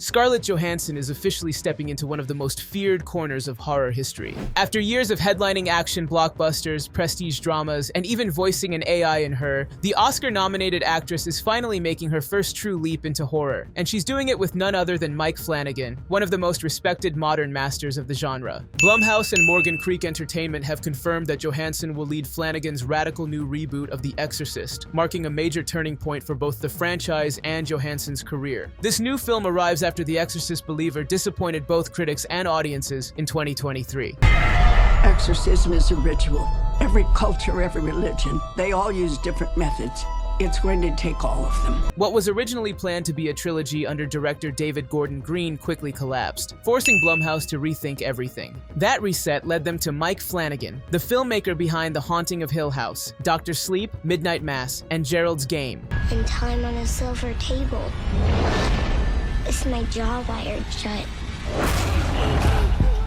Scarlett Johansson is officially stepping into one of the most feared corners of horror history. After years of headlining action blockbusters, prestige dramas, and even voicing an AI in Her, the Oscar-nominated actress is finally making her first true leap into horror, and she's doing it with none other than Mike Flanagan, one of the most respected modern masters of the genre. Blumhouse and Morgan Creek Entertainment have confirmed that Johansson will lead Flanagan's radical new reboot of The Exorcist, marking a major turning point for both the franchise and Johansson's career. This new film arrives after The Exorcist Believer disappointed both critics and audiences in 2023. Exorcism is a ritual. Every culture, every religion, they all use different methods. It's going to take all of them. What was originally planned to be a trilogy under director David Gordon Green quickly collapsed, forcing Blumhouse to rethink everything. That reset led them to Mike Flanagan, the filmmaker behind The Haunting of Hill House, Dr. Sleep, Midnight Mass, and Gerald's Game. And time on a silver table. It's my jaw wired shut.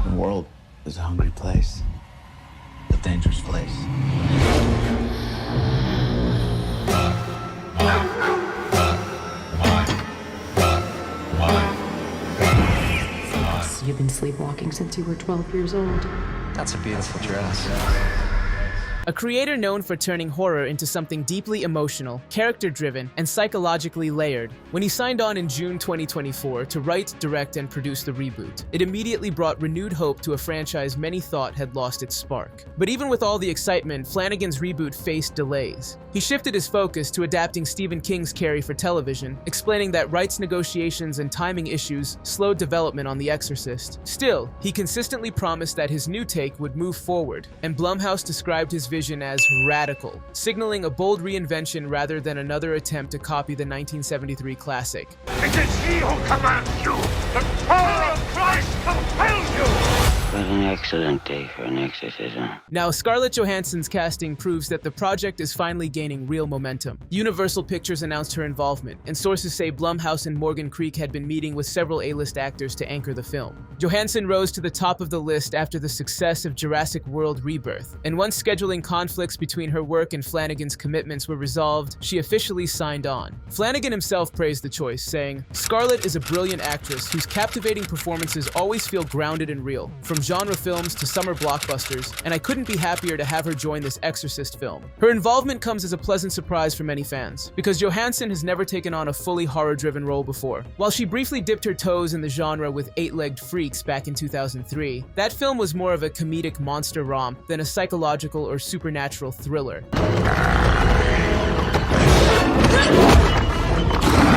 The world is a hungry place, a dangerous place. You've been sleepwalking since you were 12 years old. That's a beautiful dress. A creator known for turning horror into something deeply emotional, character-driven, and psychologically layered. When he signed on in June 2024 to write, direct, and produce the reboot, it immediately brought renewed hope to a franchise many thought had lost its spark. But even with all the excitement, Flanagan's reboot faced delays. He shifted his focus to adapting Stephen King's Carrie for television, explaining that rights negotiations and timing issues slowed development on The Exorcist. Still, he consistently promised that his new take would move forward, and Blumhouse described his vision as radical, signaling a bold reinvention rather than another attempt to copy the 1973 classic. It is he who commands you! The power of Christ compels you! What an excellent day for an exorcism. Now, Scarlett Johansson's casting proves that the project is finally gaining real momentum. Universal Pictures announced her involvement, and sources say Blumhouse and Morgan Creek had been meeting with several A-list actors to anchor the film. Johansson rose to the top of the list after the success of Jurassic World Rebirth, and once scheduling conflicts between her work and Flanagan's commitments were resolved, she officially signed on. Flanagan himself praised the choice, saying, "Scarlett is a brilliant actress whose captivating performances always feel grounded and real, from genre films to summer blockbusters, and I couldn't be happier to have her join this Exorcist film." Her involvement comes as a pleasant surprise for many fans, because Johansson has never taken on a fully horror-driven role before. While she briefly dipped her toes in the genre with Eight-Legged Freaks back in 2003, that film was more of a comedic monster romp than a psychological or supernatural thriller.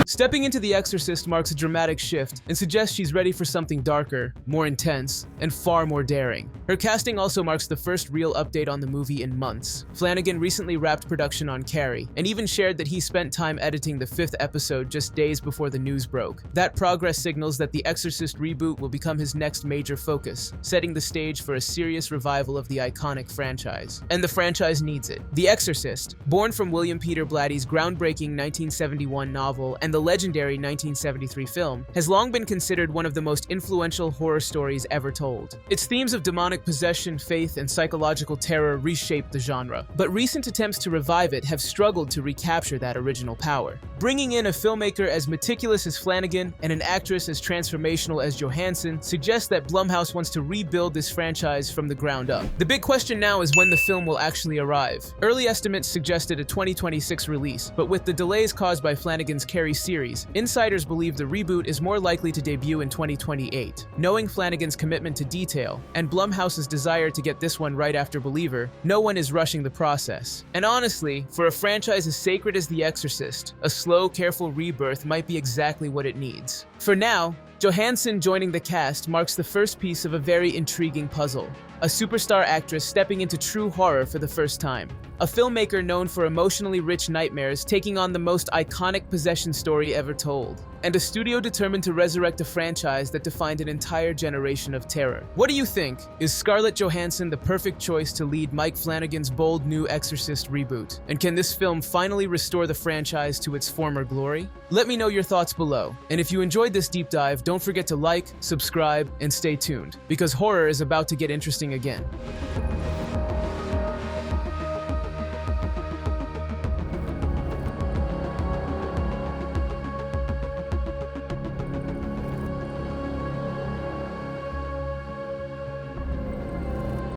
Stepping into The Exorcist marks a dramatic shift and suggests she's ready for something darker, more intense, and far more daring. Her casting also marks the first real update on the movie in months. Flanagan recently wrapped production on Carrie, and even shared that he spent time editing the 5th episode just days before the news broke. That progress signals that The Exorcist Reboot will become his next major focus, setting the stage for a serious revival of the iconic franchise. And the franchise needs it. The Exorcist, born from William Peter Blatty's groundbreaking 1971 novel and the legendary 1973 film, has long been considered one of the most influential horror stories ever told. Its themes of demonic possession, faith, and psychological terror reshaped the genre, but recent attempts to revive it have struggled to recapture that original power. Bringing in a filmmaker as meticulous as Flanagan and an actress as transformational as Johansson suggests that Blumhouse wants to rebuild this franchise from the ground up. The big question now is when the film will actually arrive. Early estimates suggested a 2026 release, but with the delays caused by Flanagan's Carrie series, insiders believe the reboot is more likely to debut in 2028. Knowing Flanagan's commitment to detail and Blumhouse's desire to get this one right after Believer, no one is rushing the process. And honestly, for a franchise as sacred as The Exorcist, a slow, careful rebirth might be exactly what it needs. For now, Johansson joining the cast marks the first piece of a very intriguing puzzle. A superstar actress stepping into true horror for the first time. A filmmaker known for emotionally rich nightmares taking on the most iconic possession story ever told. And a studio determined to resurrect a franchise that defined an entire generation of terror. What do you think? Is Scarlett Johansson the perfect choice to lead Mike Flanagan's bold new Exorcist reboot? And can this film finally restore the franchise to its former glory? Let me know your thoughts below. And if you enjoyed this deep dive, don't forget to like, subscribe, and stay tuned, because horror is about to get interesting again.